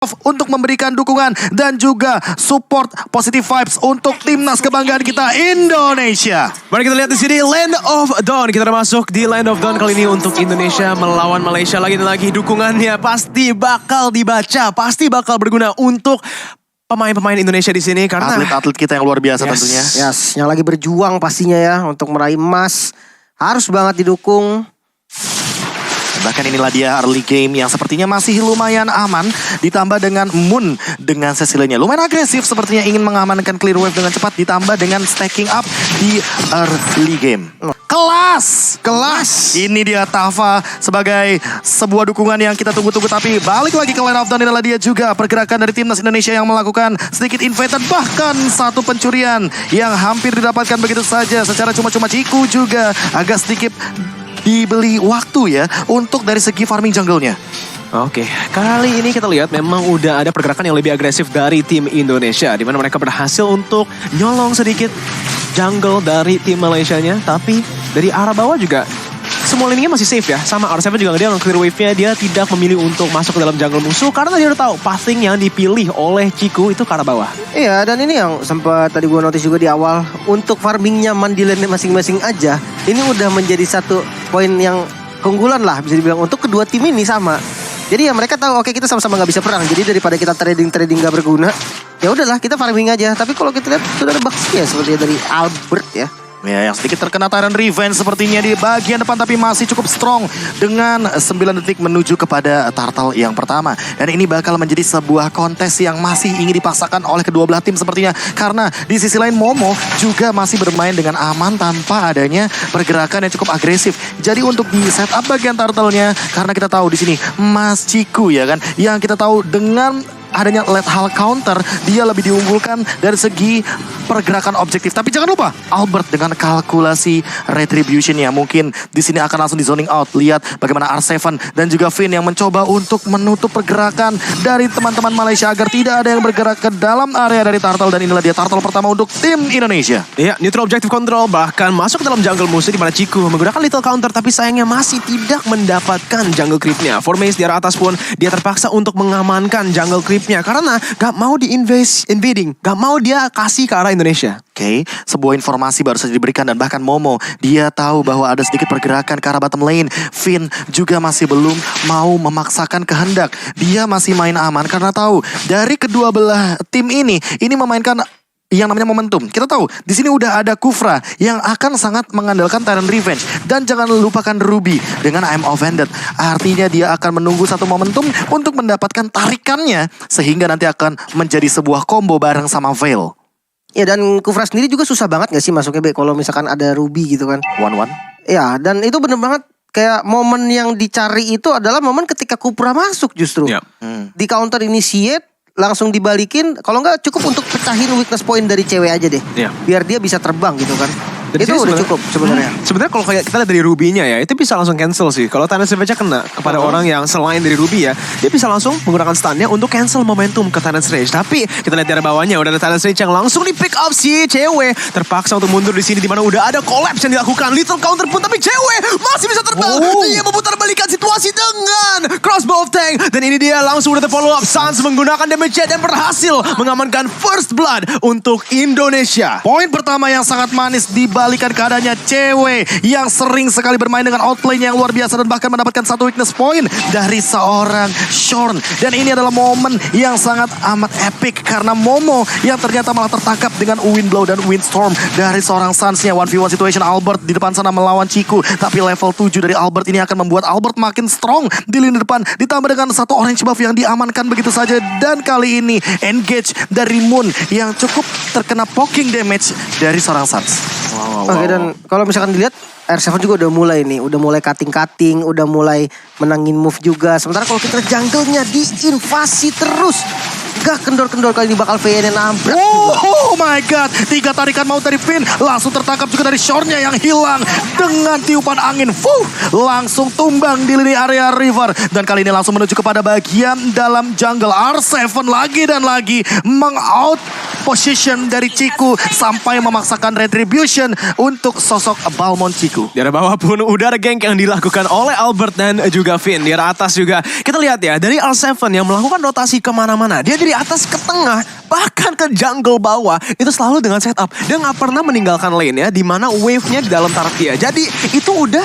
untuk memberikan dukungan dan juga support positive vibes untuk timnas kebanggaan kita Indonesia. Mari kita lihat di sini Land of Dawn. Kita udah masuk di Land of Dawn kali ini untuk Indonesia melawan Malaysia lagi dan lagi. Dukungannya pasti bakal dibaca, pasti bakal berguna untuk pemain-pemain Indonesia di sini karena atlet-atlet kita yang luar biasa tentunya. Yes, yang lagi berjuang pastinya ya untuk meraih emas harus banget didukung. Bahkan inilah dia early game yang sepertinya masih lumayan aman. Ditambah dengan Moon dengan Cecilia lumayan agresif. Sepertinya ingin mengamankan clear wave dengan cepat. Ditambah dengan stacking up di early game. Kelas. Ini dia Tava sebagai sebuah dukungan yang kita tunggu-tunggu. Tapi balik lagi ke Land of Dawn, inilah dia juga pergerakan dari timnas Indonesia yang melakukan sedikit invade dan bahkan satu pencurian yang hampir didapatkan begitu saja. Secara cuma-cuma Ciku juga agak sedikit dibeli waktu ya untuk dari segi farming jungle-nya. Oke, kali ini kita lihat memang udah ada pergerakan yang lebih agresif dari tim Indonesia. Di mana mereka berhasil untuk nyolong sedikit jungle dari tim Malaysianya. Tapi dari arah bawah juga semua lininya masih safe ya. Sama R7 juga dia clear wave-nya, dia tidak memilih untuk masuk ke dalam jungle musuh. Karena dia udah tahu pathing yang dipilih oleh Ciku itu ke arah bawah. Iya, dan ini yang sempat tadi gue notice juga di awal. Untuk farming nyaman di lane masing-masing aja, ini udah menjadi satu poin yang keunggulan lah bisa dibilang untuk kedua tim ini sama. Jadi ya mereka tahu oke kita sama-sama nggak bisa perang. Jadi daripada kita trading nggak berguna, ya udahlah kita farming aja. Tapi kalau kita lihat sudah ada baksnya seperti dari Albert ya. Ya, yang sedikit terkena Tyrant Revenge sepertinya di bagian depan tapi masih cukup strong dengan 9 detik menuju kepada Turtle yang pertama. Dan ini bakal menjadi sebuah kontes yang masih ingin dipaksakan oleh kedua belah tim sepertinya. Karena di sisi lain Momo juga masih bermain dengan aman tanpa adanya pergerakan yang cukup agresif. Jadi untuk di setup bagian Turtle-nya, karena kita tahu di sini Mas Ciku ya kan, yang kita tahu dengan adanya lethal counter, dia lebih diunggulkan dari segi pergerakan objektif. Tapi jangan lupa Albert dengan kalkulasi retribution ya, mungkin di sini akan langsung di zoning out. Lihat bagaimana R7 dan juga Finn yang mencoba untuk menutup pergerakan dari teman-teman Malaysia agar tidak ada yang bergerak ke dalam area dari Turtle. Dan inilah dia Turtle pertama untuk tim Indonesia. Iya, neutral objective control bahkan masuk ke dalam jungle musuh di mana Ciku menggunakan little counter tapi sayangnya masih tidak mendapatkan jungle creep-nya. Formace di arah atas pun dia terpaksa untuk mengamankan jungle creep karena gak mau invading, gak mau dia kasih ke arah Indonesia. Oke, sebuah informasi baru saja diberikan dan bahkan Momo dia tahu bahwa ada sedikit pergerakan ke arah bottom lane. Finn juga masih belum mau memaksakan kehendak. Dia masih main aman karena tahu dari kedua belah tim ini memainkan yang namanya momentum. Kita tahu di sini udah ada Kufra yang akan sangat mengandalkan Tyrant Revenge dan jangan lupakan Ruby dengan I'm Offended. Artinya dia akan menunggu satu momentum untuk mendapatkan tarikannya sehingga nanti akan menjadi sebuah combo bareng sama Veil. Ya dan Kufra sendiri juga susah banget gak sih masuknya Be kalau misalkan ada Ruby gitu kan. 1-1. Ya dan itu bener banget kayak momen yang dicari itu adalah momen ketika Kufra masuk justru. Yep. Di counter initiate langsung dibalikin, kalau nggak cukup untuk pecahin weakness point dari cewek aja deh. Iya. Biar dia bisa terbang gitu kan. Dari itu udah cukup sebenarnya. Sebenarnya kalau kayak kita lihat dari Ruby-nya ya, itu bisa langsung cancel sih. Kalau Tyrant Rage kena kepada orang yang selain dari Ruby ya, dia bisa langsung menggunakan stun-nya untuk cancel momentum ke Tyrant Rage. Tapi kita lihat dari bawahnya udah ada Tyrant Rage yang langsung di pick up si cewek. Terpaksa untuk mundur di sini di mana udah ada collapse yang dilakukan. Little counter pun tapi cewek masih bisa terbang. Dia memutar balikan situasi dengan crossbow of tank. Dan ini dia langsung udah terfollow up. Sans menggunakan damage dan berhasil mengamankan first blood untuk Indonesia. Poin pertama yang sangat manis dibalikan keadaannya cewek yang sering sekali bermain dengan outplay yang luar biasa dan bahkan mendapatkan satu weakness point dari seorang Shorn. Dan ini adalah momen yang sangat amat epic karena Momo yang ternyata malah tertangkap dengan Windblow dan Windstorm dari seorang Sans-nya. 1v1 situation Albert di depan sana melawan Ciku. Tapi level 7 dari Albert ini akan membuat Albert makin strong di lini depan. Ditambah dengan satu orange buff yang diamankan begitu saja. Dan kali ini engage dari Moon yang cukup terkena poking damage dari seorang Sans. Oke, dan kalau misalkan dilihat R7 juga udah mulai nih, udah mulai cutting, udah mulai menangin move juga. Sementara kalau kita jungle-nya diinvasi terus. Gak kendor-kendor kali ini bakal VN nabrak. Oh my god, 3 tarikan maut dari Finn langsung tertangkap juga dari Shorn-nya yang hilang dengan tiupan angin. Langsung tumbang di lini area river. Dan kali ini langsung menuju kepada bagian dalam jungle. R7 lagi dan lagi meng-out position dari Ciku sampai memaksakan retribution untuk sosok Balmond Ciku. Di arah bawah pun udah ada gank yang dilakukan oleh Albert dan juga Finn. Di arah atas juga kita lihat ya, dari R7 yang melakukan rotasi kemana-mana. Dia dari atas ke tengah, bahkan ke jungle bawah. Itu selalu dengan setup. Dia nggak pernah meninggalkan lane ya, dimana wave-nya di dalam turret dia. Jadi itu udah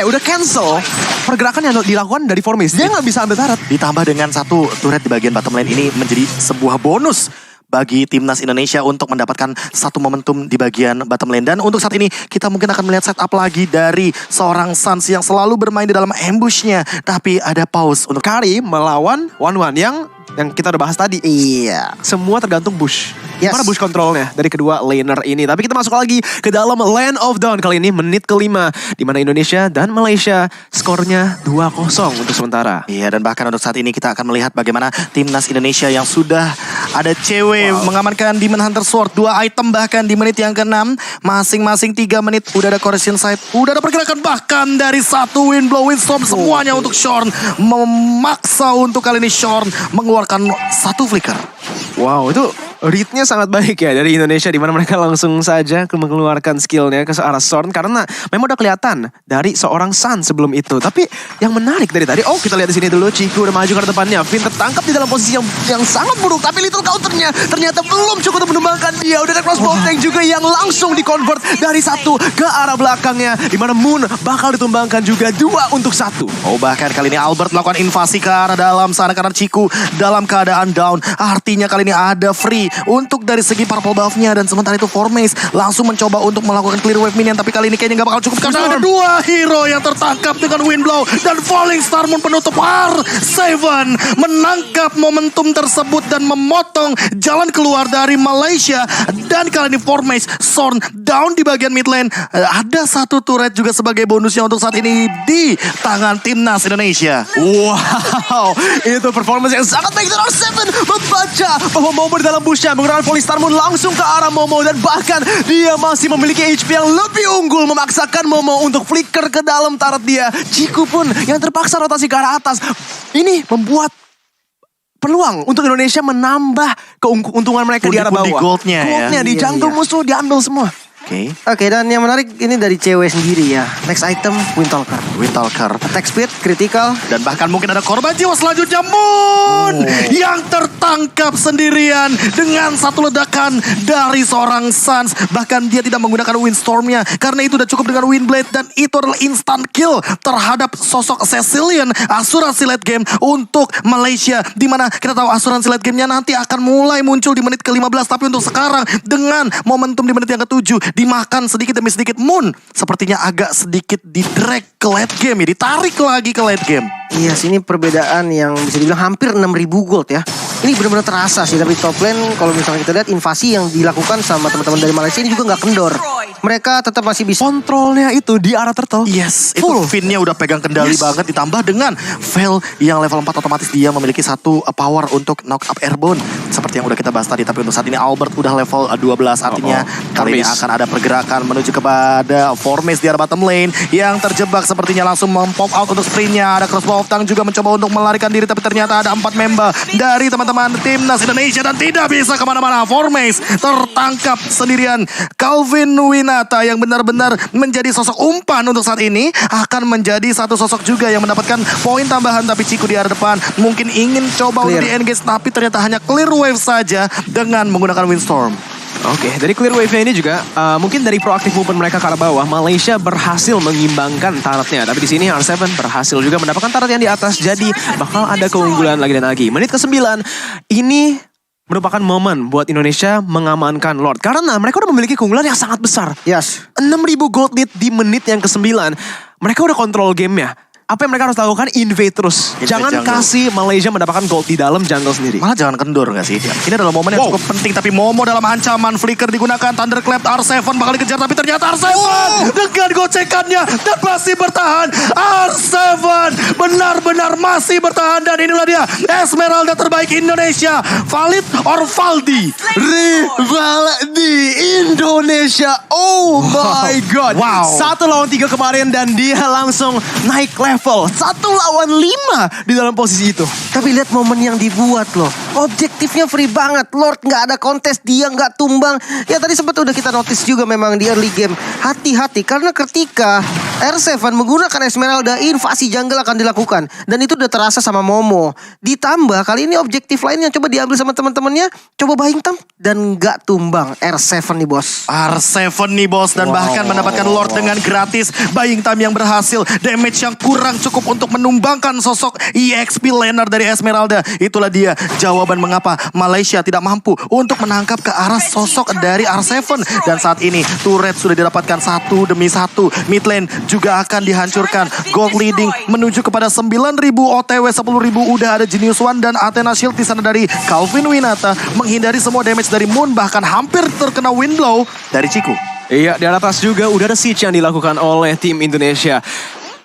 udah cancel pergerakan yang dilakukan dari Formis. Dia nggak bisa ambil turret. Ditambah dengan satu turret di bagian bottom lane ini menjadi sebuah bonus bagi timnas Indonesia untuk mendapatkan satu momentum di bagian bottom lane. Dan untuk saat ini kita mungkin akan melihat setup lagi dari seorang Suns yang selalu bermain di dalam ambushnya. Tapi ada pause untuk Kari melawan One yang kita udah bahas tadi. Iya. Semua tergantung bush. Yes. Gimana bush kontrolnya dari kedua laner ini. Tapi kita masuk lagi ke dalam Land of Dawn. Kali ini menit ke-5. Di mana Indonesia dan Malaysia skornya 2-0 untuk sementara. Iya, dan bahkan untuk saat ini kita akan melihat bagaimana timnas Indonesia yang sudah ada cewek mengamankan Demon Hunter Sword. 2 item bahkan di menit yang ke-6. Masing-masing 3 menit udah ada correction side. Udah ada pergerakan bahkan dari satu Windstorm semuanya untuk Shorn. Memaksa untuk kali ini Shorn mengeluarkan satu flicker. Wow, itu readnya sangat baik ya dari Indonesia, di mana mereka langsung saja mengeluarkan skillnya ke arah Shorn karena memang udah kelihatan dari seorang Sun sebelum itu. Tapi yang menarik dari tadi, kita lihat di sini dulu, Ciku udah maju ke depannya. Finn tertangkap di dalam posisi yang sangat buruk, tapi little counternya ternyata belum cukup untuk menumbangkan dia. Udah ada crossbow tank juga yang langsung di-convert dari satu ke arah belakangnya, di mana Moon bakal ditumbangkan juga 2 untuk 1. Bahkan kali ini Albert melakukan invasi ke arah dalam sana karena Ciku dalam keadaan down. Artinya kali ini ada free untuk dari segi purple buff-nya, dan sementara itu Formace langsung mencoba untuk melakukan clear wave minion, tapi kali ini kayaknya gak bakal cukup karena ada 2 hero yang tertangkap dengan Wind Blow dan Falling Star Moon penutup. R7 menangkap momentum tersebut dan memotong jalan keluar dari Malaysia, dan kali ini Formace Shorn down di bagian mid lane. Ada satu turret juga sebagai bonusnya untuk saat ini di tangan timnas Indonesia. Wow, itu performance yang sangat baik dari R7, membaca bahwa Momo di dalam bushnya menggunakan Polystar Moon langsung ke arah Momo, dan bahkan dia masih memiliki HP yang lebih unggul, memaksakan Momo untuk flicker ke dalam turret dia. Ciku pun yang terpaksa rotasi ke arah atas. Ini membuat peluang untuk Indonesia menambah keuntungan mereka di arah bawah. Goldnya ya. Di jungle musuh diambil semua. Oke, dan yang menarik ini dari cewek sendiri ya. Next item, Windtalker. Attack speed, critical. Dan bahkan mungkin ada korban jiwa selanjutnya, Moon yang tertangkap sendirian dengan satu ledakan dari seorang Suns. Bahkan dia tidak menggunakan Windstorm-nya karena itu udah cukup dengan Windblade, dan itu adalah instant kill terhadap sosok Cecilian. Asuransi late game untuk Malaysia, dimana kita tahu asuransi late game-nya nanti akan mulai muncul di menit ke-15. Tapi untuk sekarang dengan momentum di menit yang ke-7 dimakan sedikit demi sedikit, Moon sepertinya agak sedikit di-drag ke late game ya, ditarik lagi ke late game. Iya, sini perbedaan yang bisa dibilang hampir 6.000 gold ya. Ini benar-benar terasa sih, tapi top lane kalau misalnya kita lihat invasi yang dilakukan sama teman-teman dari Malaysia ini juga nggak kendor. Mereka tetap masih bisa kontrolnya itu di arah turtle. Yes, itu Finn-nya udah pegang kendali banget, ditambah dengan Veil yang level 4 otomatis dia memiliki satu power untuk knock up airborne seperti yang udah kita bahas tadi. Tapi untuk saat ini Albert udah level 12, artinya kali ini akan ada pergerakan menuju kepada Formace di arah bottom lane yang terjebak, sepertinya langsung mempop out untuk sprintnya. Ada crossbow tank juga mencoba untuk melarikan diri, tapi ternyata ada 4 member dari teman-teman timnas Indonesia dan tidak bisa kemana-mana. Formace tertangkap sendirian. Calvin Winata yang benar-benar menjadi sosok umpan untuk saat ini akan menjadi satu sosok juga yang mendapatkan poin tambahan. Tapi Ciku di arah depan mungkin ingin coba untuk di-engage, tapi ternyata hanya clear wave saja dengan menggunakan Windstorm. Oke, dari clear wave-nya ini juga mungkin dari proaktif movement mereka ke arah bawah, Malaysia berhasil mengimbangkan turretnya. Tapi di sini R7 berhasil juga mendapatkan turret yang di atas, jadi bakal ada keunggulan lagi dan lagi. Menit ke-9 ini merupakan momen buat Indonesia mengamankan Lord, karena mereka udah memiliki keunggulan yang sangat besar. Yes. 6.000 gold lead di menit yang ke-9. Mereka udah kontrol gamenya. Apa yang mereka harus lakukan? Invade terus. Jangan kasih Malaysia mendapatkan gold di dalam jungle sendiri. Malah jangan kendor gak sih? Ini adalah momen yang cukup penting. Tapi Momo dalam ancaman, flicker digunakan, Thunderclap, R7 bakal dikejar. Tapi ternyata R7 dengan gocekannya dan masih bertahan. R7 benar-benar masih bertahan. Dan inilah dia Esmeralda terbaik Indonesia. Valid or Valdi? Rival di Indonesia. Oh my god. Wow. 1 lawan 3 kemarin dan dia langsung naik level level 1 lawan 5 di dalam posisi itu. Tapi lihat momen yang dibuat loh. Objektifnya free banget. Lord nggak ada kontes, dia nggak tumbang. Ya tadi sempat udah kita notice juga memang di early game. Hati-hati karena ketika R7 menggunakan Esmeralda, invasi jungle akan dilakukan. Dan itu udah terasa sama Momo. Ditambah kali ini objektif lainnya coba diambil sama teman-temannya. Coba Buying Time dan nggak tumbang. R7 nih bos. R7 nih bos, dan bahkan mendapatkan Lord dengan gratis. Buying Time yang berhasil, damage yang kurang cukup untuk menumbangkan sosok EXP laner dari Esmeralda. Itulah dia jawaban mengapa Malaysia tidak mampu untuk menangkap ke arah sosok dari R7. Dan saat ini turret sudah didapatkan satu demi satu. Mid lane juga akan dihancurkan. Gold leading menuju kepada 9.000 OTW 10.000 udah ada Genius One dan Athena Shield di sana dari Calvin Winata, menghindari semua damage dari Moon, bahkan hampir terkena wind blow dari Ciku. Iya, di atas juga udah ada siege yang dilakukan oleh tim Indonesia.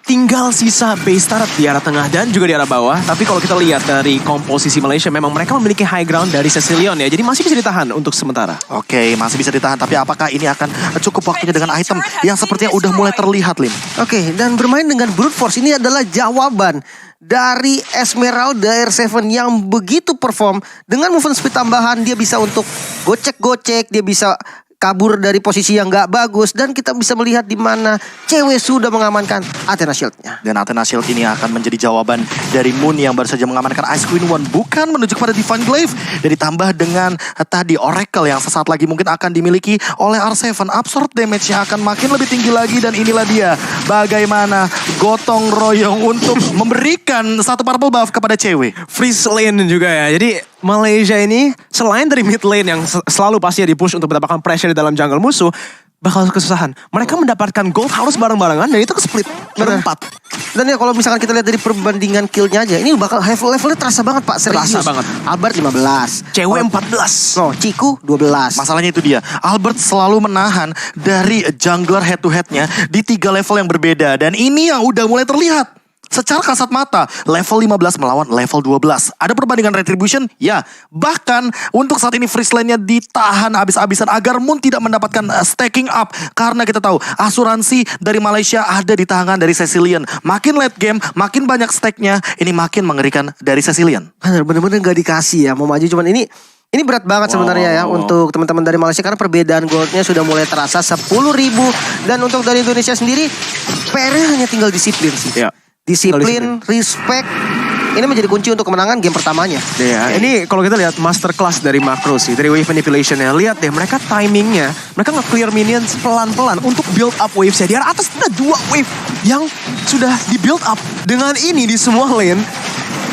Tinggal sisa base turret di arah tengah dan juga di arah bawah. Tapi kalau kita lihat dari komposisi Malaysia, memang mereka memiliki high ground dari Cecilion ya. Jadi masih bisa ditahan untuk sementara. Oke, masih bisa ditahan. Tapi apakah ini akan cukup waktunya dengan item yang sepertinya udah mulai terlihat, Lim? Oke, dan bermain dengan brute force ini adalah jawaban dari Esmeralda R7 yang begitu perform. Dengan movement speed tambahan, dia bisa untuk gocek-gocek, dia bisa kabur dari posisi yang gak bagus. Dan kita bisa melihat di mana cewek sudah mengamankan Athena Shield-nya. Dan Athena Shield ini akan menjadi jawaban dari Moon yang baru saja mengamankan Ice Queen One, bukan menuju kepada Divine Glaive. Dan ditambah dengan tadi Oracle yang sesaat lagi mungkin akan dimiliki oleh R7. Absorb damage-nya akan makin lebih tinggi lagi. Dan inilah dia bagaimana gotong royong untuk memberikan satu purple buff kepada cewek. Freeze lane juga ya. Jadi Malaysia ini selain dari mid lane yang selalu pastinya di-push untuk mendapatkan pressure di dalam jungle musuh, bakal kesusahan. Mereka mendapatkan gold harus bareng-barengan dan itu ke-split berempat. Dan ya kalau misalkan kita lihat dari perbandingan killnya aja, ini bakal levelnya terasa banget Pak, serius. Terasa banget. Albert 15. Cewek 14. No, Ciku 12. Masalahnya itu dia, Albert selalu menahan dari jungler head to headnya di 3 level yang berbeda. Dan ini yang udah mulai terlihat secara kasat mata, level 15 melawan level 12. Ada perbandingan retribution? Ya. Bahkan untuk saat ini freeze lane-nya ditahan habis-habisan agar Moon tidak mendapatkan stacking up. Karena kita tahu asuransi dari Malaysia ada di tangan dari Cecilion. Makin late game, makin banyak stack-nya, ini makin mengerikan dari Cecilion. Bener-bener gak dikasih ya, mau maju cuman ini berat banget sebenarnya ya untuk teman-teman dari Malaysia karena perbedaan goldnya sudah mulai terasa 10.000. Dan untuk dari Indonesia sendiri, PR-nya hanya tinggal disiplin sih. Ya. Disiplin, respect, ini menjadi kunci untuk kemenangan game pertamanya. Ya, ini kalau kita lihat masterclass dari Makro sih, dari wave manipulation-nya. Lihat deh, mereka timingnya, mereka nge-clear minions pelan-pelan untuk build up waves-nya. Di arah atas ada 2 wave yang sudah di-build up. Dengan ini di semua lane,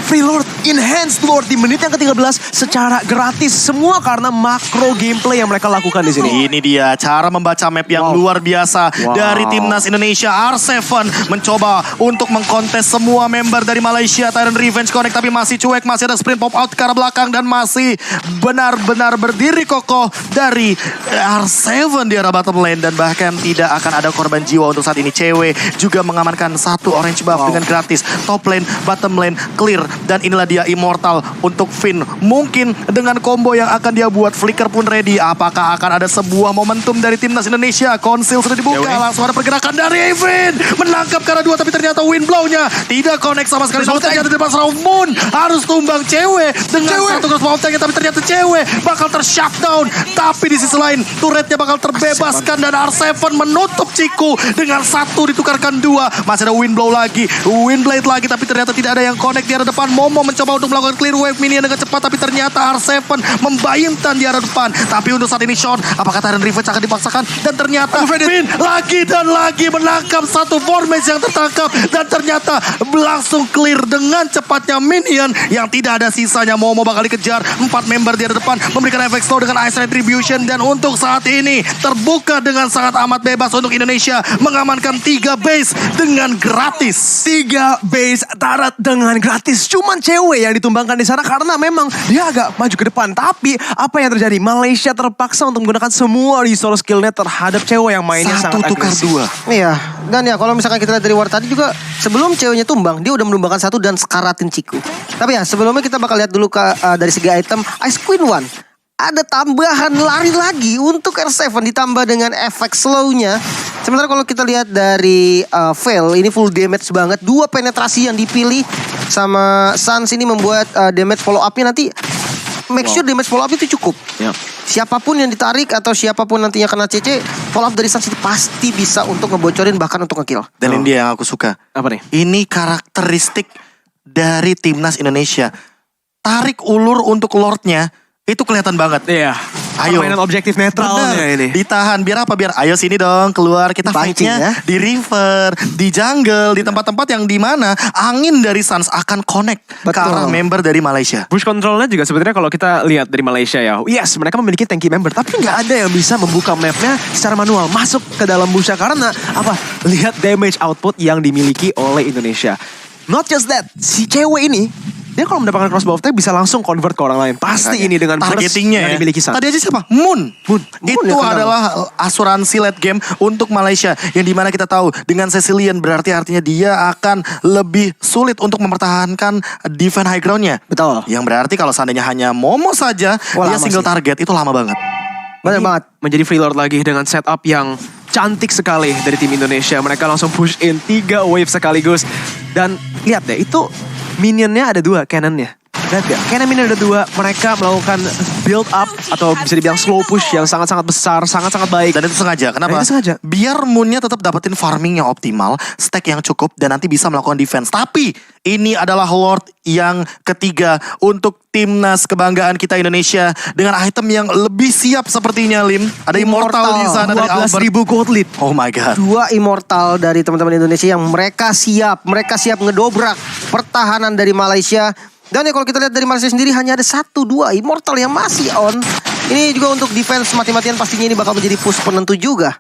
Free Lord, Enhanced Lord di menit yang ke-13 secara gratis. Semua karena makro gameplay yang mereka lakukan di sini. Ini dia cara membaca map yang luar biasa dari timnas Indonesia. R7 mencoba untuk mengkontes semua member dari Malaysia. Tyrant Revenge Connect tapi masih cuek. Masih ada sprint pop out ke arah belakang. Dan masih benar-benar berdiri kokoh dari R7 di arah bottom lane. Dan bahkan tidak akan ada korban jiwa untuk saat ini. Cewek juga mengamankan satu orange buff dengan gratis. Top lane, bottom lane, clear. Dan inilah dia Immortal untuk Finn. Mungkin dengan combo yang akan dia buat, Flicker pun ready. Apakah akan ada sebuah momentum dari timnas Indonesia? Konsil sudah dibuka, langsung ada pergerakan dari Evin. Menangkap ke arah 2 tapi ternyata wind blow-nya tidak connect sama sekali. Namun ternyata di depan serang Moon harus tumbang cewek dengan satu crossbow tank, tapi ternyata cewek bakal ter-shutdown. Tapi di sisi lain turretnya bakal terbebaskan dan R7 menutup Ciku dengan 1 ditukarkan 2. Masih ada wind blow lagi, wind blade lagi, tapi ternyata tidak ada yang connect di arah depan. Momo mencoba untuk melakukan clear wave minion dengan cepat, tapi ternyata R7 membayangkan di arah depan. Tapi untuk saat ini Sean, apakah Tyrant Revenge akan dipaksakan? Dan ternyata Finn lagi dan lagi menangkap satu formage yang tertangkap. Dan ternyata langsung clear dengan cepatnya minion yang tidak ada sisanya. Momo bakal dikejar 4 member di arah depan, memberikan efek slow dengan Ice Retribution. Dan untuk saat ini terbuka dengan sangat amat bebas untuk Indonesia mengamankan 3 base dengan gratis. 3 base turret dengan gratis. Cuman cewek yang ditumbangkan di sana karena memang dia agak maju ke depan. Tapi apa yang terjadi? Malaysia terpaksa untuk menggunakan semua resource skillnya terhadap cewek yang mainnya sangat agresif. 1 tukar 2. Iya, dan ya kalau misalkan kita lihat dari war tadi juga sebelum ceweknya tumbang, dia udah menumbangkan 1 dan sekaratin Ciku. Tapi ya sebelumnya kita bakal lihat dulu dari segi item Ice Queen One. ada tambahan lari lagi untuk R7 ditambah dengan efek slow-nya. Sementara kalau kita lihat dari Veil, ini full damage banget. 2 penetrasi yang dipilih sama Sans ini membuat damage follow up-nya nanti make sure damage follow up itu cukup. Siapapun yang ditarik atau siapapun nantinya kena CC, follow up dari Sans itu pasti bisa untuk ngebocorin bahkan untuk nge-kill. Dan ini dia yang aku suka. Apa nih? Ini karakteristik dari timnas Indonesia. Tarik ulur untuk Lordnya itu kelihatan banget. Iya. Ayo. Permainan objektif netralnya Bener. ini. Ditahan biar apa? Biar ayo sini dong keluar kita Dipancing, fight-nya ya. di river, di jungle, di tempat-tempat yang dimana angin dari Sans akan connect ke Betul. arah member dari Malaysia. Push controlnya juga sebenarnya kalau kita lihat dari Malaysia ya. Yes, mereka memiliki tanky member. Tapi nggak ada yang bisa membuka mapnya secara manual. Masuk ke dalam busha karena apa? Lihat damage output yang dimiliki oleh Indonesia. Not just that, si cewek ini dia kalau mendapatkan crossbow attack bisa langsung convert ke orang lain. Pasti ini dengan burst targetingnya yang ya. dimiliki Sans. Tadi aja siapa? Moon. Itu yang kenal. adalah asuransi late game untuk Malaysia. Yang dimana kita tahu dengan Cecilian berarti artinya dia akan lebih sulit untuk mempertahankan defense high groundnya. Betul. Yang berarti kalau seandainya hanya Momo saja, Wah, dia lama single sih. target itu lama banget. Benar banget. Menjadi free lord lagi dengan setup yang cantik sekali dari tim Indonesia. Mereka langsung push in 3 wave sekaligus. Dan lihat deh, itu minionnya ada 2 cannonnya. Lihat gak? Cannon minion ada 2. Mereka melakukan build up atau bisa dibilang slow push yang sangat-sangat besar, sangat-sangat baik. Dan itu sengaja. Kenapa? Dan itu sengaja. Biar Moonnya tetap dapetin farming yang optimal, stack yang cukup, dan nanti bisa melakukan defense. Tapi ini adalah Lord yang ketiga untuk timnas kebanggaan kita Indonesia dengan item yang lebih siap sepertinya, Lim. Ada Immortal di sana dari Albert. 12.000 gold lead. Oh my god. 2 immortal dari teman-teman Indonesia yang mereka siap ngedobrak pertahanan dari Malaysia. Dan ya kalau kita lihat dari Malaysia sendiri hanya ada 1-2 immortal yang masih on. Ini juga untuk defense mati-matian pastinya ini bakal menjadi push penentu juga.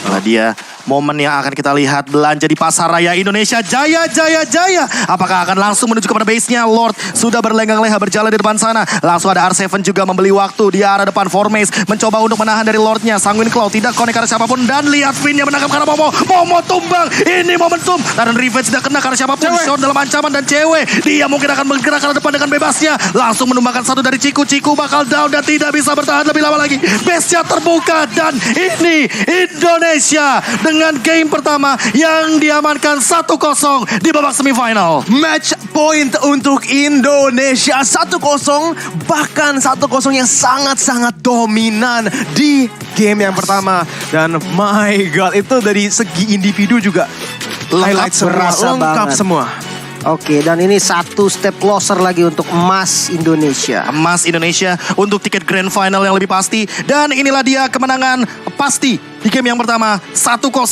Nah dia momen yang akan kita lihat belanja di pasar raya Indonesia. Jaya, jaya, jaya. Apakah akan langsung menuju kepada base-nya? Lord sudah berlenggang-lengah berjalan di depan sana. Langsung ada R7 juga membeli waktu di arah depan. Formace mencoba untuk menahan dari Lordnya. Sanguine Claw tidak connect karena siapapun. Dan lihat Finn-nya menangkap karena Momo. Momo tumbang. Ini momentum. Dan Revenge tidak kena karena siapapun. Shot dalam ancaman dan cewek. Dia mungkin akan bergerak ke depan dengan bebasnya. Langsung menumbangkan satu dari Ciku. Ciku bakal down dan tidak bisa bertahan lebih lama lagi. Base-nya terbuka. Dan ini Indonesia dengan game pertama yang diamankan 1-0 di babak semifinal. Match point untuk Indonesia 1-0. Bahkan 1-0 yang sangat-sangat dominan di game yang pertama. Dan my god, itu dari segi individu juga highlight semua, berasa lengkap banget. semua. Oke, dan ini 1 step closer lagi untuk emas Indonesia. Emas Indonesia untuk tiket grand final yang lebih pasti. Dan inilah dia kemenangan pasti di game yang pertama 1-0